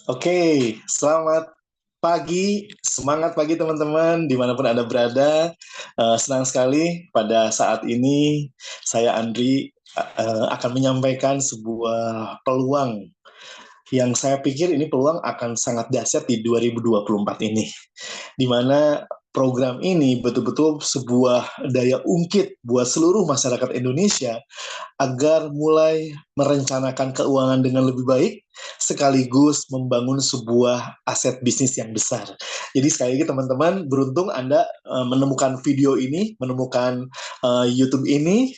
Oke, selamat pagi, semangat pagi teman-teman, dimanapun Anda berada. Senang sekali pada saat ini saya Andri akan menyampaikan sebuah peluang yang saya pikir ini peluang akan sangat dahsyat di 2024 ini, di mana program ini betul-betul sebuah daya ungkit buat seluruh masyarakat Indonesia agar mulai merencanakan keuangan dengan lebih baik sekaligus membangun sebuah aset bisnis yang besar. Jadi sekali lagi teman-teman, beruntung Anda menemukan video ini, menemukan YouTube ini,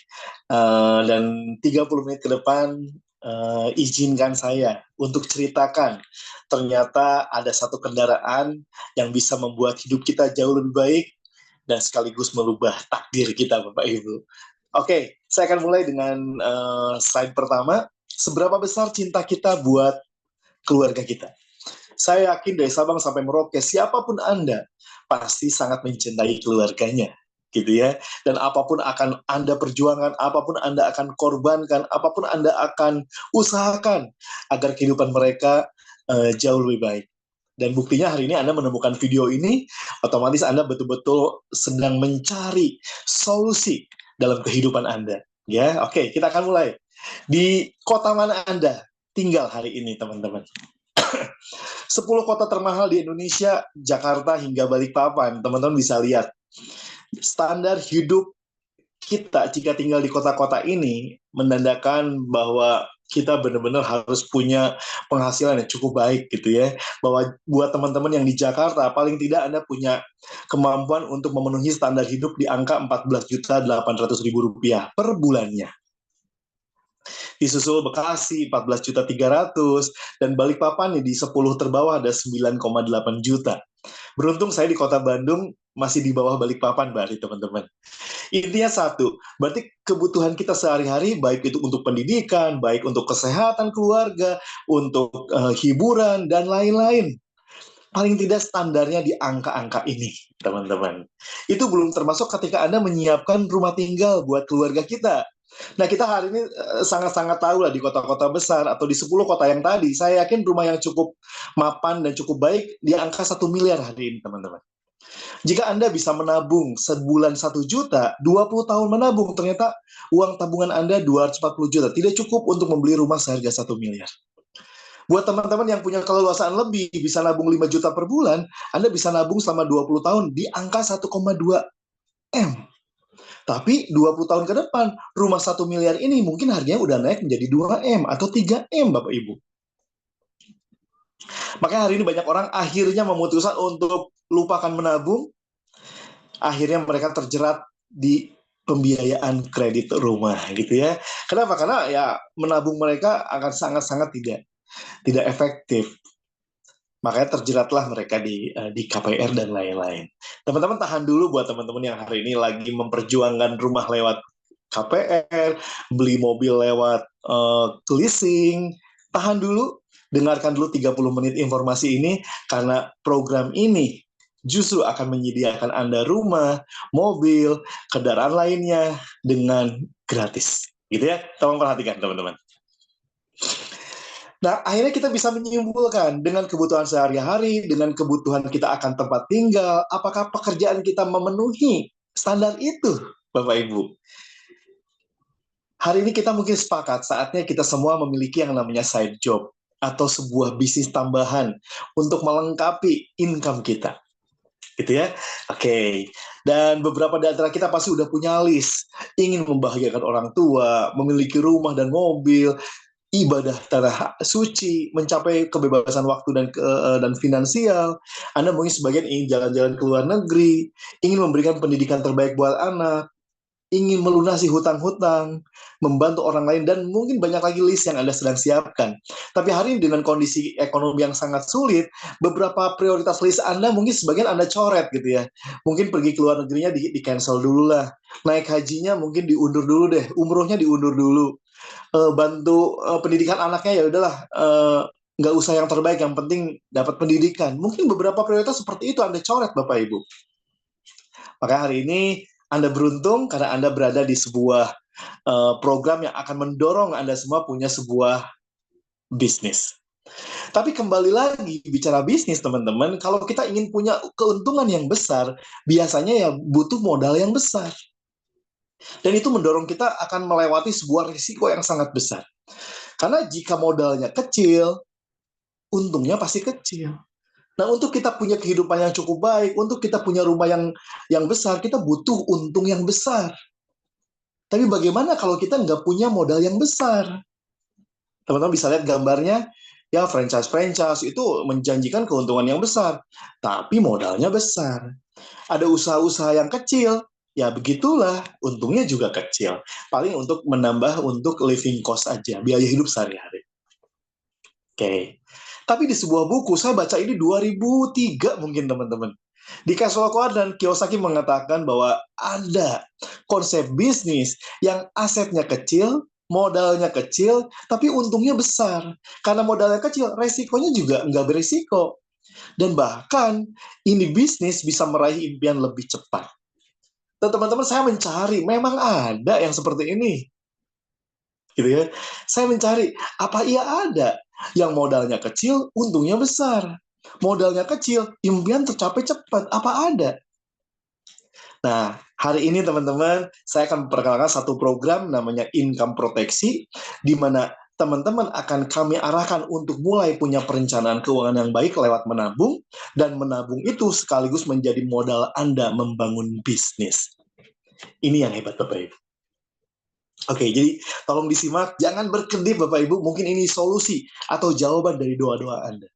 dan 30 menit ke depan izinkan saya untuk ceritakan ternyata ada satu kendaraan yang bisa membuat hidup kita jauh lebih baik dan sekaligus merubah takdir kita, Bapak Ibu. Oke, saya akan mulai dengan slide pertama. Seberapa besar cinta kita buat keluarga kita? Saya yakin dari Sabang sampai Merauke, siapapun Anda pasti sangat mencintai keluarganya, gitu ya. Dan apapun akan Anda perjuangkan, apapun Anda akan korbankan, apapun Anda akan usahakan agar kehidupan mereka jauh lebih baik. Dan buktinya hari ini Anda menemukan video ini, otomatis Anda betul-betul sedang mencari solusi dalam kehidupan Anda. Ya, oke, kita akan mulai. Di kota mana Anda tinggal hari ini, teman-teman? 10 kota termahal di Indonesia, Jakarta hingga Balikpapan. Teman-teman bisa lihat standar hidup kita jika tinggal di kota-kota ini menandakan bahwa kita benar-benar harus punya penghasilan yang cukup baik gitu ya. Bahwa buat teman-teman yang di Jakarta paling tidak Anda punya kemampuan untuk memenuhi standar hidup di angka 14.800.000 rupiah per bulannya. Disusul Bekasi 14.300.000 dan Balikpapan di 10 terbawah ada 9,8 juta. Beruntung saya di kota Bandung masih di bawah Balikpapan, berarti teman-teman. Intinya satu, berarti kebutuhan kita sehari-hari, baik itu untuk pendidikan, baik untuk kesehatan keluarga, untuk hiburan, dan lain-lain. Paling tidak standarnya di angka-angka ini, teman-teman. Itu belum termasuk ketika Anda menyiapkan rumah tinggal buat keluarga kita. Nah, kita hari ini sangat-sangat tahu lah di kota-kota besar atau di 10 kota yang tadi, saya yakin rumah yang cukup mapan dan cukup baik di angka 1 miliar hari ini, teman-teman. Jika Anda bisa menabung sebulan 1 juta, 20 tahun menabung, ternyata uang tabungan Anda 240 juta. Tidak cukup untuk membeli rumah seharga 1 miliar. Buat teman-teman yang punya keleluasaan lebih, bisa nabung 5 juta per bulan, Anda bisa nabung selama 20 tahun di angka 1,2 M. Tapi 20 tahun ke depan, rumah 1 miliar ini mungkin harganya udah naik menjadi 2 M atau 3 M, Bapak Ibu. Makanya hari ini banyak orang akhirnya memutuskan untuk lupakan menabung, akhirnya mereka terjerat di pembiayaan kredit rumah gitu ya. Kenapa? Karena ya menabung mereka akan sangat-sangat tidak efektif. Makanya terjeratlah mereka di KPR dan lain-lain. Teman-teman tahan dulu buat teman-teman yang hari ini lagi memperjuangkan rumah lewat KPR, beli mobil lewat leasing. Tahan dulu, dengarkan dulu 30 menit informasi ini, karena program ini justru akan menyediakan Anda rumah, mobil, kendaraan lainnya dengan gratis. Gitu ya, tolong perhatikan teman-teman. Nah, akhirnya kita bisa menyimpulkan dengan kebutuhan sehari-hari, dengan kebutuhan kita akan tempat tinggal, apakah pekerjaan kita memenuhi standar itu, Bapak Ibu. Hari ini kita mungkin sepakat, saatnya kita semua memiliki yang namanya side job, atau sebuah bisnis tambahan untuk melengkapi income kita. Gitu ya. Oke. Dan beberapa di antara kita pasti udah punya list, ingin membahagiakan orang tua, memiliki rumah dan mobil, ibadah tanah suci, mencapai kebebasan waktu dan finansial. Anda mungkin sebagian ingin jalan-jalan ke luar negeri, ingin memberikan pendidikan terbaik buat anak, ingin melunasi hutang-hutang, membantu orang lain, dan mungkin banyak lagi list yang Anda sedang siapkan. Tapi hari ini dengan kondisi ekonomi yang sangat sulit, beberapa prioritas list Anda mungkin sebagian Anda coret gitu ya. Mungkin pergi ke luar negerinya di-cancel dulu lah. Naik hajinya mungkin diundur dulu deh, umrohnya diundur dulu. Bantu pendidikan anaknya, ya udahlah, nggak usah yang terbaik, yang penting dapat pendidikan. Mungkin beberapa prioritas seperti itu Anda coret, Bapak Ibu. Maka hari ini Anda beruntung karena Anda berada di sebuah program yang akan mendorong Anda semua punya sebuah bisnis. Tapi kembali lagi, bicara bisnis teman-teman, kalau kita ingin punya keuntungan yang besar, biasanya ya butuh modal yang besar. Dan itu mendorong kita akan melewati sebuah risiko yang sangat besar. Karena jika modalnya kecil, untungnya pasti kecil. Nah, untuk kita punya kehidupan yang cukup baik, untuk kita punya rumah yang besar, kita butuh untung yang besar. Tapi bagaimana kalau kita nggak punya modal yang besar? Teman-teman bisa lihat gambarnya, ya franchise-franchise itu menjanjikan keuntungan yang besar, tapi modalnya besar. Ada usaha-usaha yang kecil, ya begitulah, untungnya juga kecil. Paling untuk menambah untuk living cost aja, biaya hidup sehari-hari. Oke. Tapi di sebuah buku, saya baca ini 2003 mungkin teman-teman. Di Cashflow Quadrant, Kiyosaki mengatakan bahwa ada konsep bisnis yang asetnya kecil, modalnya kecil, tapi untungnya besar. Karena modalnya kecil, resikonya juga nggak berisiko. Dan bahkan ini bisnis bisa meraih impian lebih cepat. Dan teman-teman, saya mencari, memang ada yang seperti ini. Gitu ya. Saya mencari, apa iya ada yang modalnya kecil, untungnya besar. Modalnya kecil, impian tercapai cepat. Apa ada? Nah, hari ini teman-teman, saya akan memperkenalkan satu program namanya Income Proteksi, di mana teman-teman akan kami arahkan untuk mulai punya perencanaan keuangan yang baik lewat menabung, dan menabung itu sekaligus menjadi modal Anda membangun bisnis. Ini yang hebat Bapak Ibu. Oke, jadi tolong disimak, jangan berkedip Bapak Ibu, mungkin ini solusi atau jawaban dari doa-doa Anda.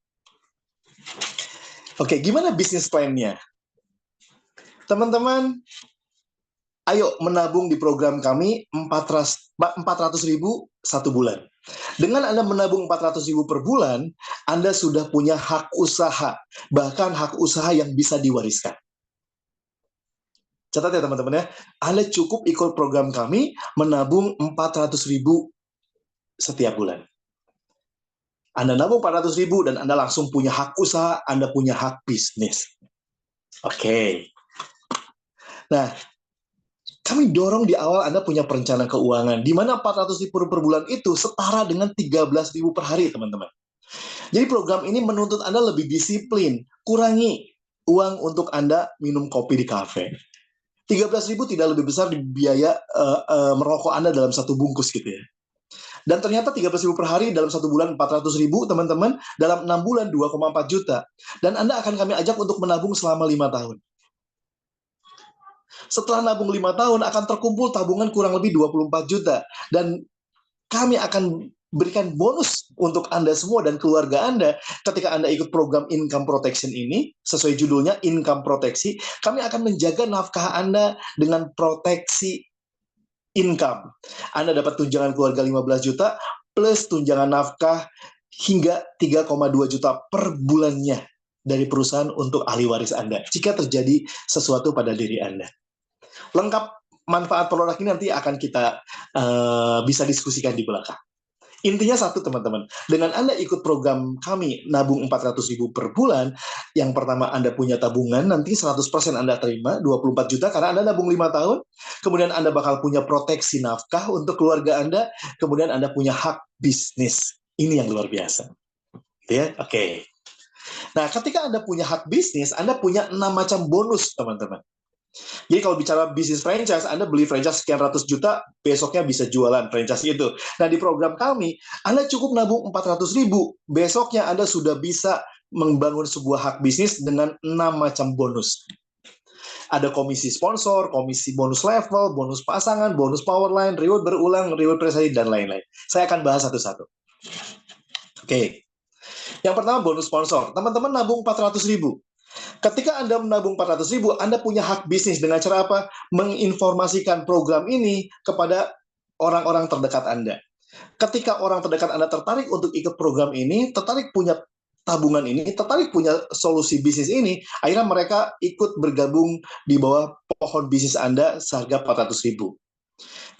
Oke, gimana bisnis plan-nya? Teman-teman, ayo menabung di program kami 400.000 satu bulan. Dengan Anda menabung 400.000 per bulan, Anda sudah punya hak usaha, bahkan hak usaha yang bisa diwariskan. Catat ya teman-teman ya, Anda cukup ikut program kami menabung 400.000 setiap bulan. Anda nabung 400.000 dan Anda langsung punya hak usaha, Anda punya hak bisnis. Oke. Nah, kami dorong di awal Anda punya perencanaan keuangan, di mana 400.000 per bulan itu setara dengan 13.000 per hari, teman-teman. Jadi program ini menuntut Anda lebih disiplin, kurangi uang untuk Anda minum kopi di kafe. 13.000 tidak lebih besar di biaya merokok Anda dalam satu bungkus gitu ya. Dan ternyata 13.000 per hari dalam satu bulan 400.000, teman-teman, dalam 6 bulan 2,4 juta. Dan Anda akan kami ajak untuk menabung selama 5 tahun. Setelah nabung 5 tahun akan terkumpul tabungan kurang lebih 24 juta. Dan kami akan berikan bonus untuk Anda semua dan keluarga Anda ketika Anda ikut program Income Protection ini, sesuai judulnya Income Proteksi, kami akan menjaga nafkah Anda dengan proteksi income. Anda dapat tunjangan keluarga 15 juta plus tunjangan nafkah hingga 3,2 juta per bulannya dari perusahaan untuk ahli waris Anda jika terjadi sesuatu pada diri Anda. Lengkap manfaat produk ini nanti akan kita bisa diskusikan di belakang. Intinya satu teman-teman, dengan Anda ikut program kami nabung 400.000 per bulan, yang pertama Anda punya tabungan, nanti 100% Anda terima, 24 juta karena Anda nabung 5 tahun, kemudian Anda bakal punya proteksi nafkah untuk keluarga Anda, kemudian Anda punya hak bisnis. Ini yang luar biasa. Ya, oke. Nah, ketika Anda punya hak bisnis, Anda punya 6 macam bonus, teman-teman. Jadi kalau bicara bisnis franchise, Anda beli franchise sekian ratus juta, besoknya bisa jualan franchise itu. Nah, di program kami, Anda cukup nabung 400.000, besoknya Anda sudah bisa membangun sebuah hak bisnis dengan 6 macam bonus. Ada komisi sponsor, komisi bonus level, bonus pasangan, bonus powerline, reward berulang, reward prestasi, dan lain-lain. Saya akan bahas satu-satu. Oke. Yang pertama bonus sponsor. Teman-teman nabung 400.000. Ketika Anda menabung 400.000, Anda punya hak bisnis dengan cara apa? Menginformasikan program ini kepada orang-orang terdekat Anda. Ketika orang terdekat Anda tertarik untuk ikut program ini, tertarik punya tabungan ini, tertarik punya solusi bisnis ini, akhirnya mereka ikut bergabung di bawah pohon bisnis Anda seharga 400.000.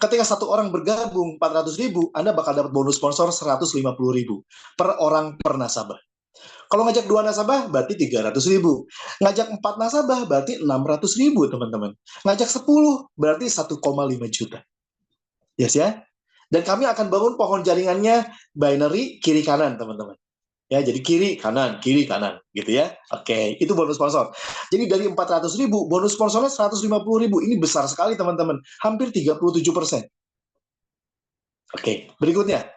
Ketika satu orang bergabung 400.000, Anda bakal dapat bonus sponsor 150.000 per orang per nasabah. Kalau ngajak 2 nasabah, berarti 300.000. Ngajak 4 nasabah, berarti 600.000, teman-teman. Ngajak 10, berarti 1,5 juta. Yes ya? Dan kami akan bangun pohon jaringannya binary kiri kanan, teman-teman. Ya, jadi kiri kanan, gitu ya. Oke, itu bonus sponsor. Jadi dari 400.000, bonus sponsornya 150.000. Ini besar sekali teman-teman, hampir 37%. Oke, berikutnya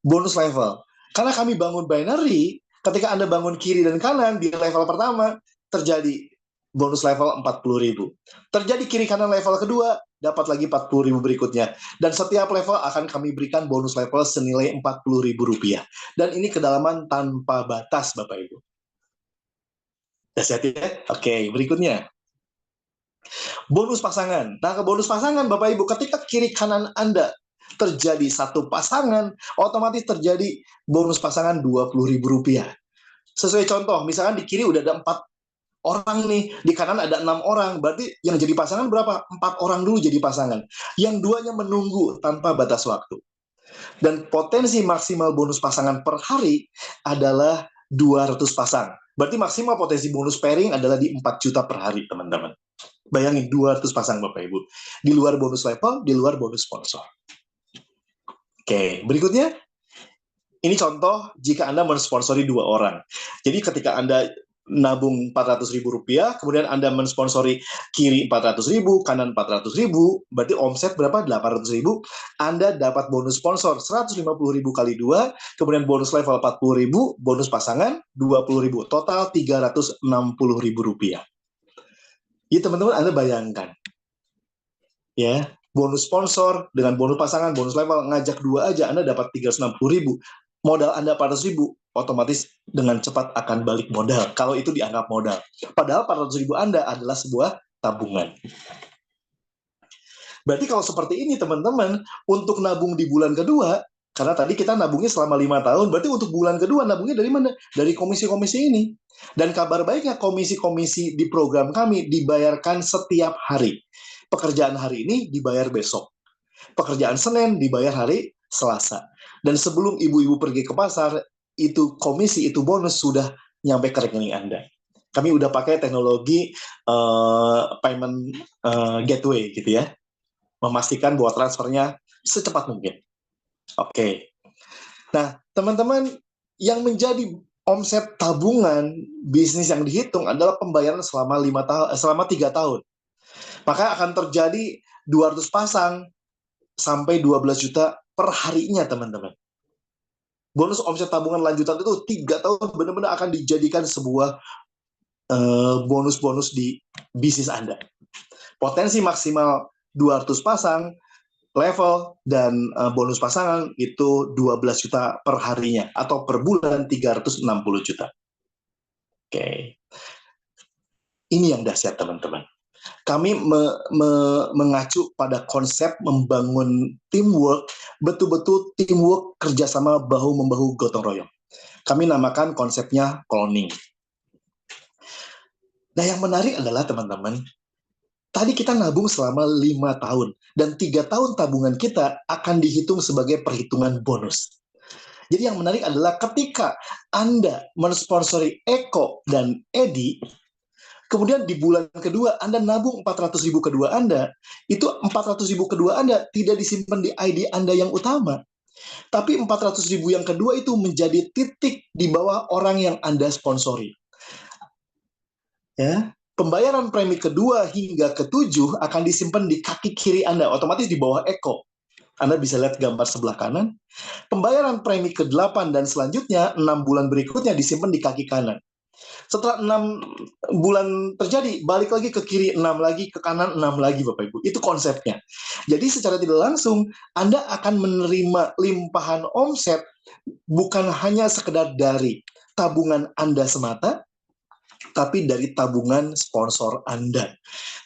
bonus level. Karena kami bangun binary, ketika Anda bangun kiri dan kanan di level pertama, terjadi bonus level 40.000. Terjadi kiri kanan level kedua, dapat lagi 40.000 berikutnya. Dan setiap level akan kami berikan bonus level senilai Rp40.000. Dan ini kedalaman tanpa batas, Bapak Ibu. Dahsyat ya? Oke, berikutnya. Bonus pasangan. Nah, ke bonus pasangan, Bapak Ibu, ketika kiri kanan Anda terjadi satu pasangan, otomatis terjadi bonus pasangan Rp20.000. Sesuai contoh, misalkan di kiri udah ada 4 orang nih, di kanan ada 6 orang, berarti yang jadi pasangan berapa? 4 orang dulu jadi pasangan. Yang duanya menunggu tanpa batas waktu. Dan potensi maksimal bonus pasangan per hari adalah 200 pasang. Berarti maksimal potensi bonus pairing adalah di 4 juta per hari, teman-teman. Bayangin 200 pasang Bapak Ibu. Di luar bonus level, di luar bonus sponsor. Oke, berikutnya. Ini contoh jika Anda mensponsori 2 orang. Jadi ketika Anda nabung Rp400.000, kemudian Anda mensponsori kiri 400.000, kanan 400.000, berarti omset berapa? 800.000. Anda dapat bonus sponsor 150.000 kali 2, kemudian bonus level 40.000, bonus pasangan 20.000, total Rp360.000. Ya teman-teman, Anda bayangkan, ya bonus sponsor dengan bonus pasangan, bonus level, ngajak 2 aja Anda dapat 360.000. Modal Anda 400.000, otomatis dengan cepat akan balik modal, kalau itu dianggap modal. Padahal 400.000 Anda adalah sebuah tabungan. Berarti kalau seperti ini teman-teman, untuk nabung di bulan kedua, karena tadi kita nabungnya selama 5 tahun, berarti untuk bulan kedua nabungnya dari mana? Dari komisi-komisi ini. Dan kabar baiknya komisi-komisi di program kami dibayarkan setiap hari. Pekerjaan hari ini dibayar besok. Pekerjaan Senin dibayar hari Selasa. Dan sebelum ibu-ibu pergi ke pasar, itu komisi, itu bonus sudah nyampe ke rekening Anda. Kami udah pakai teknologi payment gateway gitu ya, memastikan bahwa transfernya secepat mungkin. Oke. Nah, teman-teman, yang menjadi omset tabungan bisnis yang dihitung adalah pembayaran selama 3 tahun. Maka akan terjadi 200 pasang sampai 12 juta per harinya, teman-teman. Bonus omset tabungan lanjutan itu 3 tahun benar-benar akan dijadikan sebuah bonus-bonus di bisnis Anda. Potensi maksimal 200 pasang, level, dan bonus pasangan itu 12 juta per harinya, atau per bulan 360 juta. Oke. Ini yang dahsyat, teman-teman. Kami mengacu pada konsep membangun teamwork, betul-betul teamwork kerjasama bahu-membahu gotong royong. Kami namakan konsepnya cloning. Nah, yang menarik adalah teman-teman, tadi kita nabung selama 5 tahun, dan 3 tahun tabungan kita akan dihitung sebagai perhitungan bonus. Jadi yang menarik adalah ketika Anda mensponsori Eko dan Edi, kemudian di bulan kedua Anda nabung 400.000 kedua Anda, itu 400.000 kedua Anda tidak disimpan di ID Anda yang utama. Tapi 400.000 yang kedua itu menjadi titik di bawah orang yang Anda sponsori. Ya, pembayaran premi kedua hingga ketujuh akan disimpan di kaki kiri Anda, otomatis di bawah Eko. Anda bisa lihat gambar sebelah kanan. Pembayaran premi ke-8 dan selanjutnya 6 bulan berikutnya disimpan di kaki kanan. Setelah 6 bulan terjadi, balik lagi ke kiri 6 lagi, ke kanan 6 lagi, Bapak Ibu. Itu konsepnya. Jadi secara tidak langsung Anda akan menerima limpahan omset bukan hanya sekedar dari tabungan Anda semata, tapi dari tabungan sponsor Anda,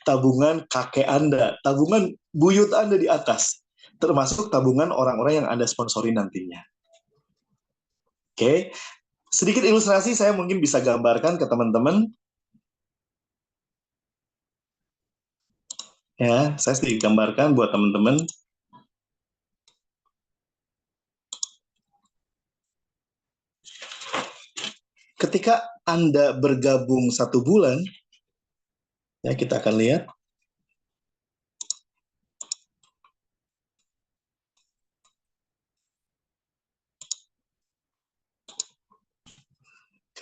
tabungan kakek Anda, tabungan buyut Anda di atas, termasuk tabungan orang-orang yang Anda sponsori nantinya. Oke, sedikit ilustrasi saya mungkin bisa gambarkan ke teman-teman. Ya, saya sedikit gambarkan buat teman-teman. Ketika Anda bergabung 1 bulan, ya kita akan lihat.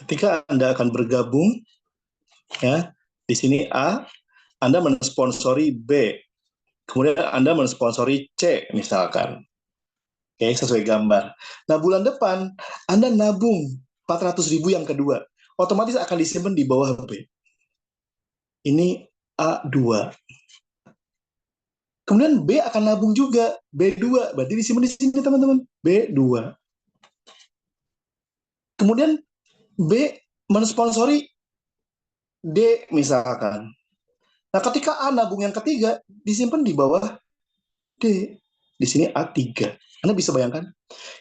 ketika Anda akan bergabung, ya, di sini A, Anda mensponsori B, kemudian Anda mensponsori C, misalkan. Oke, sesuai gambar. Nah, bulan depan, Anda nabung 400.000 yang kedua. Otomatis akan disimpan di bawah B. Ini A2. Kemudian B akan nabung juga. B2. Berarti disimpan di sini, teman-teman. B2. Kemudian B mensponsori D, misalkan. Nah, ketika A nabung yang ketiga, disimpan di bawah D. Di sini A3. Anda bisa bayangkan?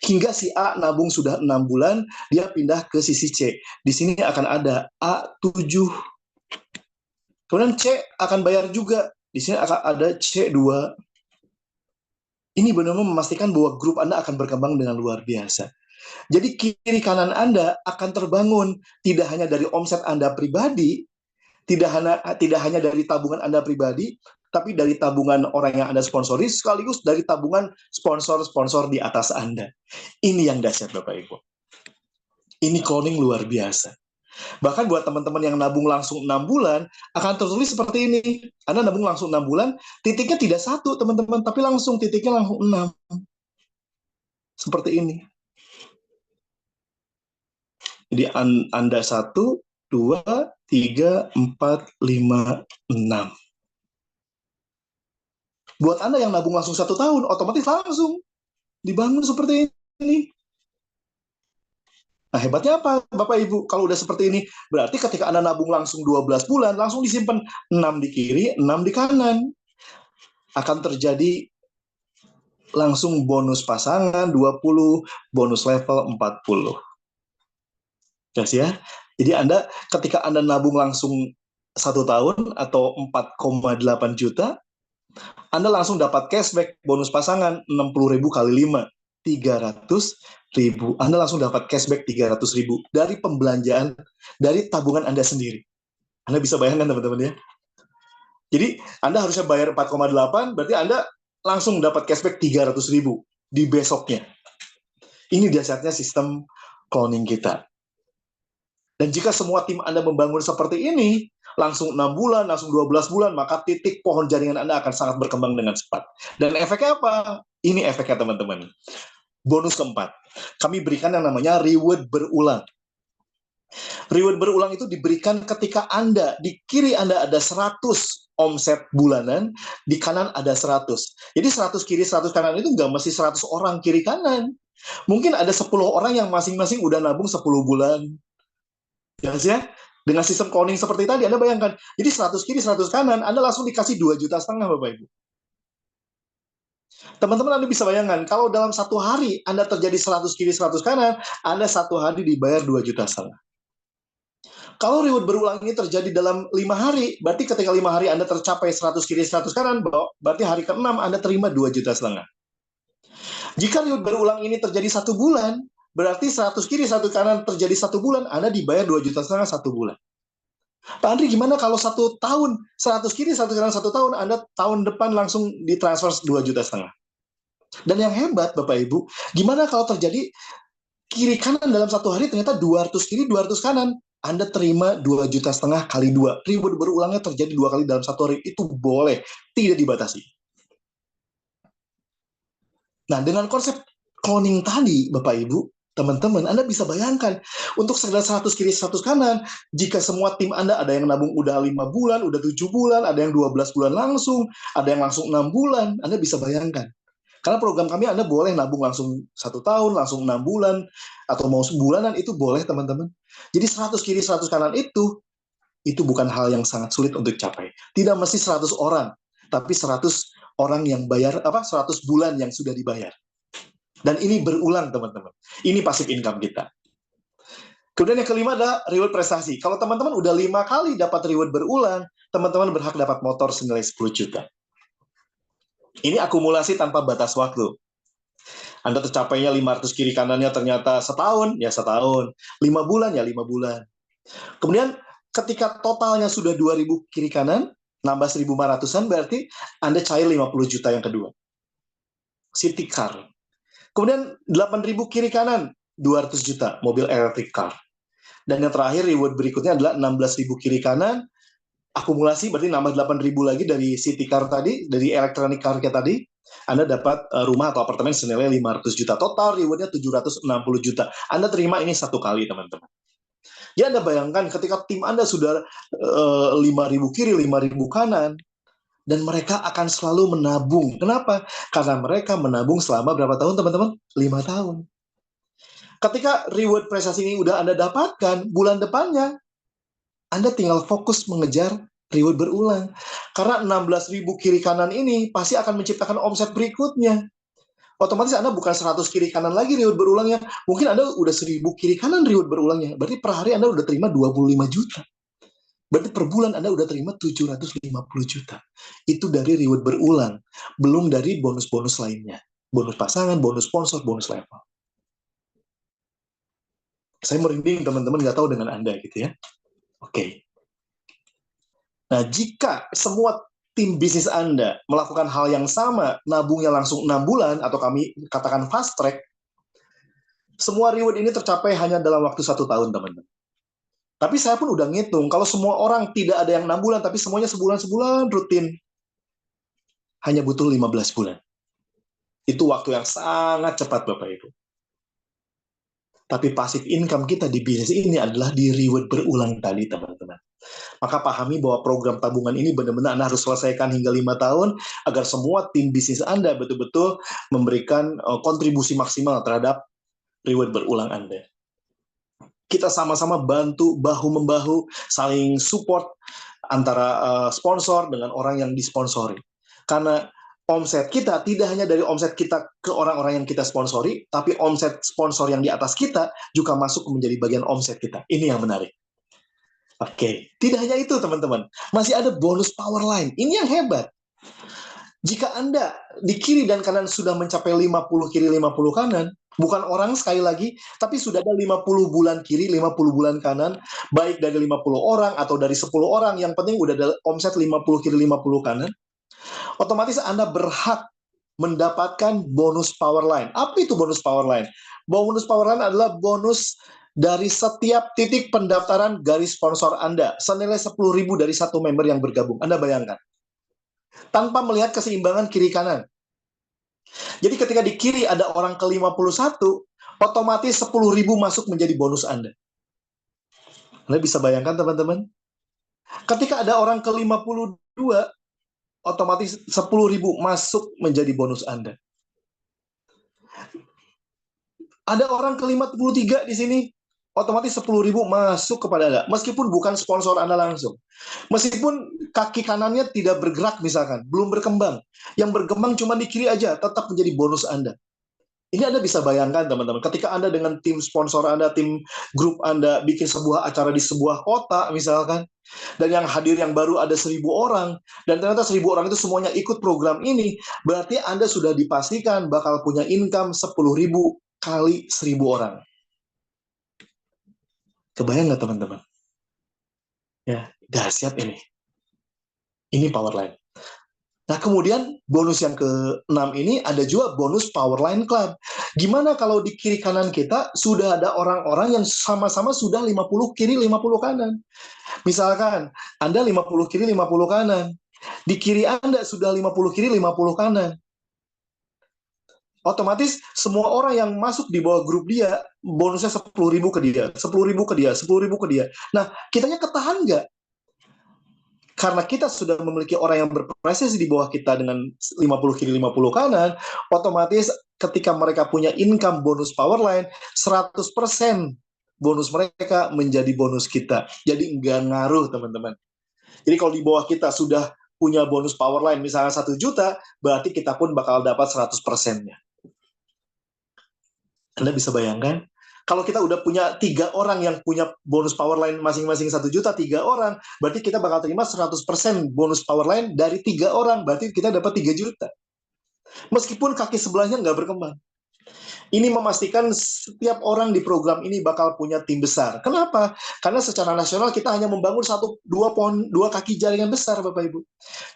Hingga si A nabung sudah 6 bulan, dia pindah ke sisi C. Di sini akan ada A7. Kemudian C akan bayar juga. Di sini akan ada C2. Ini benar-benar memastikan bahwa grup Anda akan berkembang dengan luar biasa. Jadi kiri kanan Anda akan terbangun tidak hanya dari omset Anda pribadi, tidak hanya dari tabungan Anda pribadi, tapi dari tabungan orang yang Anda sponsori, sekaligus dari tabungan sponsor-sponsor di atas Anda. Ini yang dahsyat, Bapak Ibu. Ini cloning luar biasa. Bahkan buat teman-teman yang nabung langsung 6 bulan, akan tertulis seperti ini. Anda nabung langsung 6 bulan, titiknya tidak 1, teman-teman, tapi langsung titiknya langsung 6. Seperti ini. Jadi Anda 1, 2, 3, 4, 5, 6. Buat Anda yang nabung langsung 1 tahun, otomatis langsung dibangun seperti ini. Nah, hebatnya apa, Bapak Ibu? Kalau udah seperti ini, berarti ketika Anda nabung langsung 12 bulan, langsung disimpan 6 di kiri, 6 di kanan. Akan terjadi langsung bonus pasangan 20, bonus level 40. Jelas ya? Jadi ketika Anda nabung langsung 1 tahun atau 4,8 juta, Anda langsung dapat cashback bonus pasangan 60.000 kali 5, 300.000. Anda langsung dapat cashback 300.000 dari pembelanjaan, dari tabungan Anda sendiri. Anda bisa bayangkan, teman-teman ya. Jadi Anda harusnya bayar 4,8, berarti Anda langsung dapat cashback 300.000 di besoknya. Ini dasarnya sistem cloning kita. Dan jika semua tim Anda membangun seperti ini, langsung 6 bulan, langsung 12 bulan, maka titik pohon jaringan Anda akan sangat berkembang dengan cepat. Dan efeknya apa? Ini efeknya, teman-teman. Bonus keempat, kami berikan yang namanya reward berulang. Reward berulang itu diberikan ketika di kiri Anda ada 100 omset bulanan, di kanan ada 100. Jadi 100 kiri, 100 kanan itu nggak mesti 100 orang kiri kanan. Mungkin ada 10 orang yang masing-masing udah nabung 10 bulan. Ya, dengan sistem cloning seperti tadi, Anda bayangkan, jadi 100 kiri, 100 kanan, Anda langsung dikasih 2,5 juta, Bapak Ibu. Teman-teman Anda bisa bayangkan, kalau dalam 1 hari Anda terjadi 100 kiri, 100 kanan, Anda 1 hari dibayar 2,5 juta. Kalau reward berulang ini terjadi dalam 5 hari, berarti ketika 5 hari Anda tercapai 100 kiri, 100 kanan, berarti hari ke-6 Anda terima 2,5 juta. Jika reward berulang ini terjadi 1 bulan, berarti 100 kiri, 1 kanan terjadi 1 bulan, Anda dibayar 2,5 juta 1 bulan. Pak Andri, gimana kalau 1 tahun, 100 kiri, 1 kanan 1 tahun, Anda tahun depan langsung ditransfer 2,5 juta. Dan yang hebat, Bapak Ibu, gimana kalau terjadi kiri kanan dalam 1 hari ternyata 200 kiri, 200 kanan, Anda terima 2,5 juta kali 2. Reward berulangnya terjadi 2 kali dalam 1 hari. Itu boleh, tidak dibatasi. Nah, dengan konsep cloning tadi, Bapak Ibu, teman-teman, Anda bisa bayangkan, untuk sekedar 100 kiri, 100 kanan, jika semua tim Anda ada yang nabung udah 5 bulan, udah 7 bulan, ada yang 12 bulan langsung, ada yang langsung 6 bulan, Anda bisa bayangkan. Karena program kami Anda boleh nabung langsung 1 tahun, langsung 6 bulan, atau mau sebulanan, itu boleh, teman-teman. Jadi 100 kiri, 100 kanan itu bukan hal yang sangat sulit untuk capai. Tidak mesti 100 orang, tapi 100 orang yang bayar, 100 bulan yang sudah dibayar. Dan ini berulang, teman-teman. Ini passive income kita. Kemudian yang kelima adalah reward prestasi. Kalau teman-teman udah 5 kali dapat reward berulang, teman-teman berhak dapat motor senilai 10 juta. Ini akumulasi tanpa batas waktu. Anda tercapainya 500 kiri kanannya ternyata setahun, ya setahun. 5 bulan, ya 5 bulan. Kemudian ketika totalnya sudah 2.000 kiri kanan, nambah 1.500-an, berarti Anda cair 50 juta yang kedua. City car. Kemudian 8.000 kiri kanan, 200 juta, mobil electric car. Dan yang terakhir, reward berikutnya adalah 16.000 kiri kanan, akumulasi berarti nambah 8.000 lagi dari city car tadi, dari electronic car tadi, Anda dapat rumah atau apartemen senilai 500 juta. Total rewardnya 760 juta. Anda terima ini satu kali, teman-teman. Ya, Anda bayangkan ketika tim Anda sudah 5.000 kiri, 5.000 kanan, dan mereka akan selalu menabung. Kenapa? Karena mereka menabung selama berapa tahun, teman-teman? 5 tahun. Ketika reward prestasi ini udah Anda dapatkan, bulan depannya, Anda tinggal fokus mengejar reward berulang. Karena 16.000 kiri kanan ini pasti akan menciptakan omset berikutnya. Otomatis Anda bukan 100 kiri kanan lagi reward berulangnya. Mungkin Anda udah 1.000 kiri kanan reward berulangnya. Berarti per hari Anda udah terima 25 juta. Berarti per bulan Anda udah terima 750 juta. Itu dari reward berulang. Belum dari bonus-bonus lainnya. Bonus pasangan, bonus sponsor, bonus level. Saya merinding, teman-teman, nggak tahu dengan Anda gitu ya. Oke. Nah, jika semua tim bisnis Anda melakukan hal yang sama, nabungnya langsung 6 bulan, atau kami katakan fast track, semua reward ini tercapai hanya dalam waktu 1 tahun, teman-teman. Tapi saya pun udah ngitung, kalau semua orang tidak ada yang 6 bulan, tapi semuanya sebulan-sebulan rutin, hanya butuh 15 bulan. Itu waktu yang sangat cepat, Bapak Ibu. Tapi passive income kita di bisnis ini adalah di reward berulang tadi, teman-teman. Maka pahami bahwa program tabungan ini benar-benar Anda harus selesaikan hingga 5 tahun, agar semua tim bisnis Anda betul-betul memberikan kontribusi maksimal terhadap reward berulang Anda. Kita sama-sama bantu, bahu-membahu, saling support antara sponsor dengan orang yang disponsori. Karena omset kita tidak hanya dari omset kita ke orang-orang yang kita sponsori, tapi omset sponsor yang di atas kita juga masuk menjadi bagian omset kita. Ini yang menarik. Oke, tidak hanya itu, teman-teman. Masih ada bonus power line. Ini yang hebat. Jika Anda di kiri dan kanan sudah mencapai 50 kiri, 50 kanan, bukan orang sekali lagi, tapi sudah ada 50 bulan kiri, 50 bulan kanan, baik dari 50 orang atau dari 10 orang, yang penting udah ada omset 50 kiri, 50 kanan, otomatis Anda berhak mendapatkan bonus power line. Apa itu bonus power line? Bonus power line adalah bonus dari setiap titik pendaftaran garis sponsor Anda, senilai 10.000 dari satu member yang bergabung. Anda bayangkan. Tanpa melihat keseimbangan kiri kanan. Jadi ketika di kiri ada orang ke-51, otomatis 10.000 masuk menjadi bonus Anda. Anda bisa bayangkan, teman-teman? Ketika ada orang ke-52, otomatis 10.000 masuk menjadi bonus Anda. Ada orang ke-53 di sini, otomatis 10.000 masuk kepada Anda. Meskipun bukan sponsor Anda langsung. Meskipun kaki kanannya tidak bergerak misalkan, belum berkembang. Yang berkembang cuma di kiri aja, tetap menjadi bonus Anda. Ini Anda bisa bayangkan, teman-teman, ketika Anda dengan tim sponsor Anda, tim grup Anda, bikin sebuah acara di sebuah kota misalkan, dan yang hadir yang baru ada 1.000 orang, dan ternyata 1.000 orang itu semuanya ikut program ini, berarti Anda sudah dipastikan bakal punya income 10.000 kali 1.000 orang. Kebayang nggak, teman-teman? Ya, dahsyat ini. Ini power line. Nah, kemudian bonus yang ke-6 ini ada juga bonus power line club. Gimana kalau di kiri kanan kita sudah ada orang-orang yang sama-sama sudah 50 kiri, 50 kanan. Misalkan, Anda 50 kiri, 50 kanan. Di kiri Anda sudah 50 kiri, 50 kanan. Otomatis semua orang yang masuk di bawah grup dia, bonusnya 10.000 ke dia, 10.000 ke dia, 10.000 ke dia. Nah, kitanya ketahan nggak? Karena kita sudah memiliki orang yang berprestasi di bawah kita dengan 50 kiri, 50 kanan, otomatis ketika mereka punya income bonus power line, 100% bonus mereka menjadi bonus kita. Jadi nggak ngaruh, teman-teman. Jadi kalau di bawah kita sudah punya bonus power line, misalnya 1 juta, berarti kita pun bakal dapat 100%-nya. Anda bisa bayangkan? Kalau kita udah punya 3 orang yang punya bonus power line masing-masing 1 juta, 3 orang, berarti kita bakal terima 100% bonus power line dari 3 orang, berarti kita dapat 3 juta. Meskipun kaki sebelahnya nggak berkembang. Ini memastikan setiap orang di program ini bakal punya tim besar. Kenapa? Karena secara nasional kita hanya membangun 2 kaki jaringan besar, Bapak Ibu.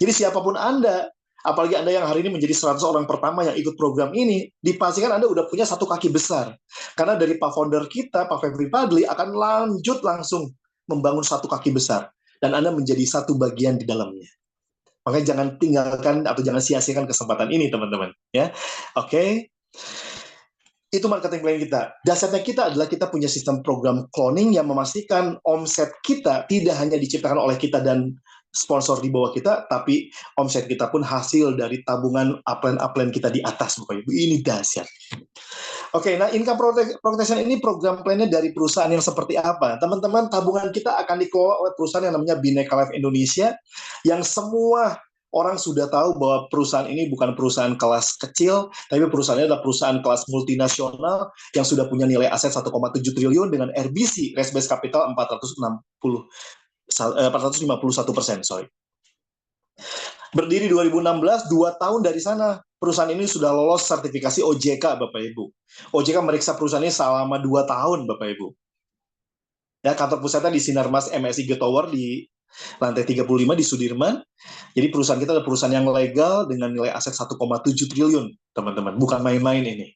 Jadi siapapun Anda, Apalagi Anda yang hari ini menjadi 100 orang pertama yang ikut program ini, dipastikan Anda udah punya satu kaki besar. Karena dari Pak Founder kita, Pak Febri Padli, akan lanjut langsung membangun satu kaki besar. Dan Anda menjadi satu bagian di dalamnya. Makanya jangan tinggalkan atau jangan sia-siakan kesempatan ini, teman-teman. Ya, oke. Itu marketing plan kita. Dasarnya kita adalah kita punya sistem program cloning yang memastikan omset kita tidak hanya diciptakan oleh kita dan sponsor di bawah kita, tapi omset kita pun hasil dari tabungan upline kita di atas, Bapak Ibu. Ini dahsyat. Oke, nah income protection ini program plannya dari perusahaan yang seperti apa? Teman-teman, tabungan kita akan dikelola oleh perusahaan yang namanya Bhinneka Life Indonesia, yang semua orang sudah tahu bahwa perusahaan ini bukan perusahaan kelas kecil, tapi perusahaannya adalah perusahaan kelas multinasional yang sudah punya nilai aset 1,7 triliun dengan RBC, Risk Based Capital 451%. Berdiri 2016, 2 tahun dari sana, perusahaan ini sudah lolos sertifikasi OJK, Bapak Ibu. OJK meriksa perusahaan ini selama 2 tahun, Bapak Ibu. Ya, kantor pusatnya di Sinarmas MSI Tower di lantai 35 di Sudirman. Jadi perusahaan kita adalah perusahaan yang legal dengan nilai aset 1,7 triliun, teman-teman. Bukan main-main ini.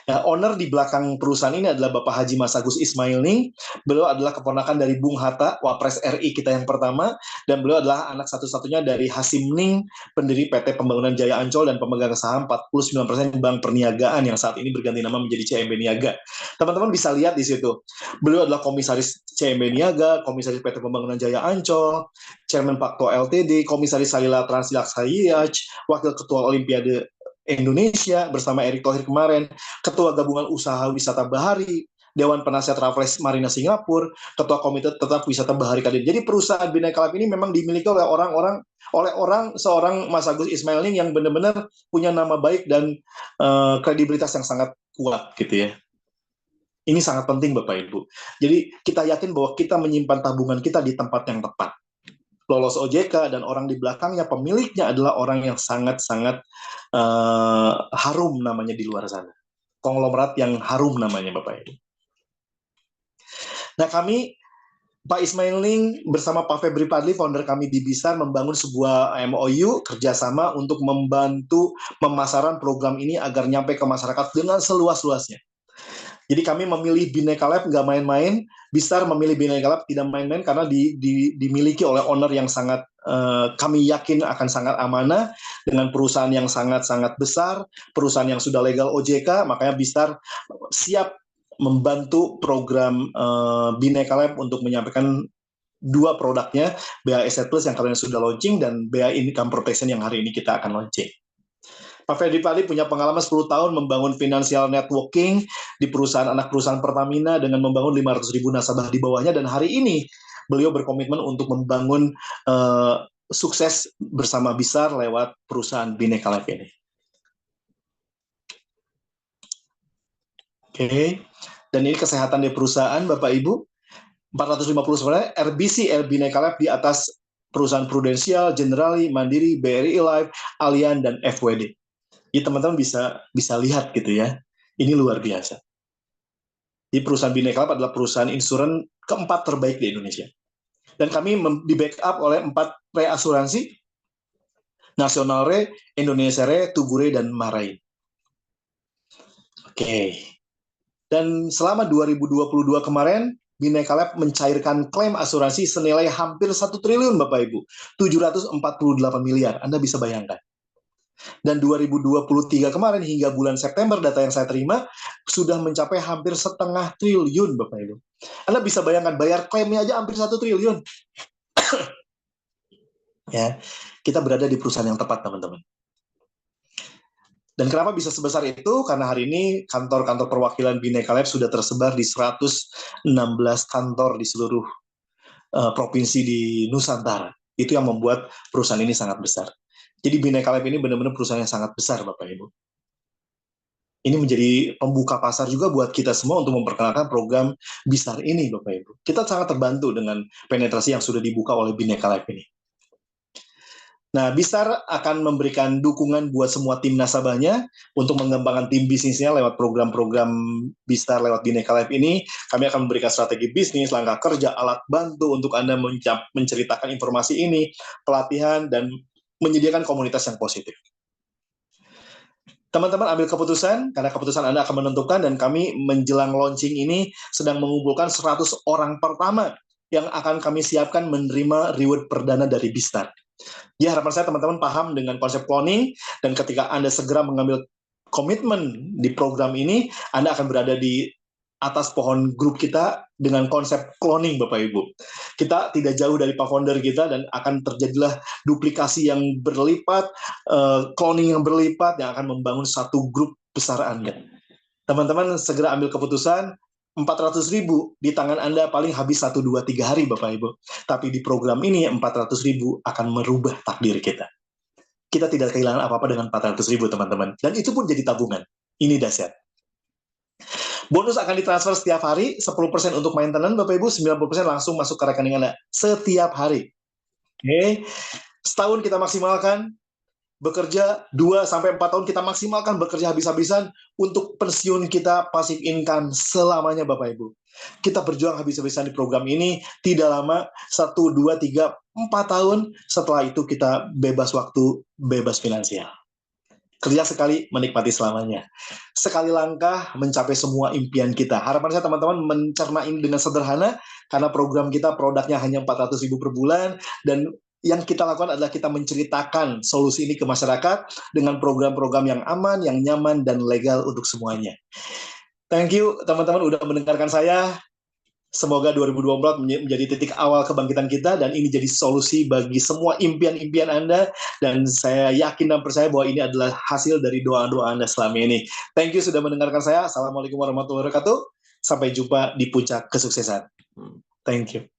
Nah, owner di belakang perusahaan ini adalah Bapak Haji Mas Agus Ismail Ning. Beliau adalah keponakan dari Bung Hatta, Wapres RI kita yang pertama, dan beliau adalah anak satu-satunya dari Hasim Ning, pendiri PT Pembangunan Jaya Ancol dan pemegang saham 49% Bank Perniagaan yang saat ini berganti nama menjadi CMB Niaga. Teman-teman bisa lihat di situ. Beliau adalah komisaris CMB Niaga, komisaris PT Pembangunan Jaya Ancol, Chairman Pakto LTD, komisaris Salila Transilaksa Yaj, wakil ketua Olimpiade Indonesia bersama Erick Thohir kemarin, Ketua Gabungan Usaha Wisata Bahari, Dewan Penasihat Raffles Marina Singapura, Ketua Komite Tetap Wisata Bahari Kadin. Jadi perusahaan Bhinneka Life ini memang dimiliki oleh seorang Mas Agus Ismail Ning yang benar-benar punya nama baik dan kredibilitas yang sangat kuat gitu ya. Ini sangat penting Bapak Ibu. Jadi kita yakin bahwa kita menyimpan tabungan kita di tempat yang tepat. Lolos OJK dan orang di belakangnya pemiliknya adalah orang yang sangat-sangat harum namanya di luar sana. Konglomerat yang harum namanya Bapak Ibu. Nah kami, Pak Ismail Ning bersama Pak Febri Padli, founder kami di Bisar, membangun sebuah MOU kerjasama untuk membantu pemasaran program ini agar nyampe ke masyarakat dengan seluas-luasnya. Jadi kami memilih Bhinneka Life nggak main-main, Bisar memilih Bhinneka Life tidak main-main karena dimiliki oleh owner yang sangat kami yakin akan sangat amanah dengan perusahaan yang sangat-sangat besar, perusahaan yang sudah legal OJK, makanya Bisar siap membantu program Bhinneka Life untuk menyampaikan 2 produknya, BA Asset Plus yang kalian sudah launching dan BA Income Protection yang hari ini kita akan launching. Pak Febri Padli punya pengalaman 10 tahun membangun financial networking di perusahaan anak perusahaan Pertamina dengan membangun 500.000 nasabah di bawahnya, dan hari ini beliau berkomitmen untuk membangun sukses bersama Bisar lewat perusahaan Bhinneka Life ini. Oke. Dan ini kesehatan di perusahaan Bapak Ibu. 450 sebenarnya RBC Bhinneka Life di atas perusahaan Prudensial, Generali, Mandiri, BRI Life, Allianz dan FWD. Jadi teman-teman bisa lihat gitu ya. Ini luar biasa. Di perusahaan Bhinneka Life adalah perusahaan insuran keempat terbaik di Indonesia. Dan kami di backup oleh 4 reasuransi, Nasional Re, Indonesia Re, Tugu Re, dan Marain. Oke. Dan selama 2022 kemarin, Bhinneka Life mencairkan klaim asuransi senilai hampir 1 triliun Bapak Ibu. 748 miliar. Anda bisa bayangkan. Dan 2023 kemarin hingga bulan September data yang saya terima sudah mencapai hampir 0,5 triliun Bapak Ibu. Anda bisa bayangkan bayar klaimnya aja hampir 1 triliun. Ya, kita berada di perusahaan yang tepat teman-teman. Dan kenapa bisa sebesar itu? Karena hari ini kantor-kantor perwakilan Bhinneka Life sudah tersebar di 116 kantor di seluruh provinsi di Nusantara. Itu yang membuat perusahaan ini sangat besar. Jadi Bhinneka Life ini benar-benar perusahaan yang sangat besar, Bapak Ibu. Ini menjadi pembuka pasar juga buat kita semua untuk memperkenalkan program Bisar ini, Bapak Ibu. Kita sangat terbantu dengan penetrasi yang sudah dibuka oleh Bhinneka Life ini. Nah, Bisar akan memberikan dukungan buat semua tim nasabahnya untuk mengembangkan tim bisnisnya lewat program-program Bisar lewat Bhinneka Life ini. Kami akan memberikan strategi bisnis, langkah kerja, alat bantu untuk Anda menceritakan informasi ini, pelatihan, dan menyediakan komunitas yang positif. Teman-teman ambil keputusan, karena keputusan Anda akan menentukan, dan kami menjelang launching ini sedang mengumpulkan 100 orang pertama yang akan kami siapkan menerima reward perdana dari Bistart. Ya, harapan saya teman-teman paham dengan konsep cloning, dan ketika Anda segera mengambil komitmen di program ini, Anda akan berada di atas pohon grup kita dengan konsep cloning, Bapak Ibu. Kita tidak jauh dari Pak Founder kita, dan akan terjadilah duplikasi yang berlipat, cloning yang berlipat, yang akan membangun satu grup besar Anda. Teman-teman segera ambil keputusan. 400.000 di tangan Anda paling habis 1, 2, 3 hari, Bapak Ibu. Tapi di program ini 400.000 akan merubah takdir kita. Kita tidak kehilangan apa-apa dengan 400.000, teman-teman. Dan itu pun jadi tabungan. Ini dahsyat. Bonus akan ditransfer setiap hari, 10% untuk maintenance, Bapak Ibu, 90% langsung masuk ke rekening Anda. Setiap hari. Oke. Setahun kita maksimalkan, bekerja 2-4 tahun kita maksimalkan bekerja habis-habisan untuk pensiun kita passive income selamanya, Bapak Ibu. Kita berjuang habis-habisan di program ini, tidak lama, 1, 2, 3, 4 tahun, setelah itu kita bebas waktu, bebas finansial. Kerja sekali, menikmati selamanya. Sekali langkah mencapai semua impian kita. Harapan saya teman-teman mencerna ini dengan sederhana, karena program kita produknya hanya 400.000 per bulan, dan yang kita lakukan adalah kita menceritakan solusi ini ke masyarakat dengan program-program yang aman, yang nyaman, dan legal untuk semuanya. Thank you teman-teman udah mendengarkan saya. Semoga 2024 menjadi titik awal kebangkitan kita, dan ini jadi solusi bagi semua impian-impian Anda, dan saya yakin dan percaya bahwa ini adalah hasil dari doa-doa Anda selama ini. Thank you sudah mendengarkan saya. Assalamualaikum warahmatullahi wabarakatuh. Sampai jumpa di puncak kesuksesan. Thank you.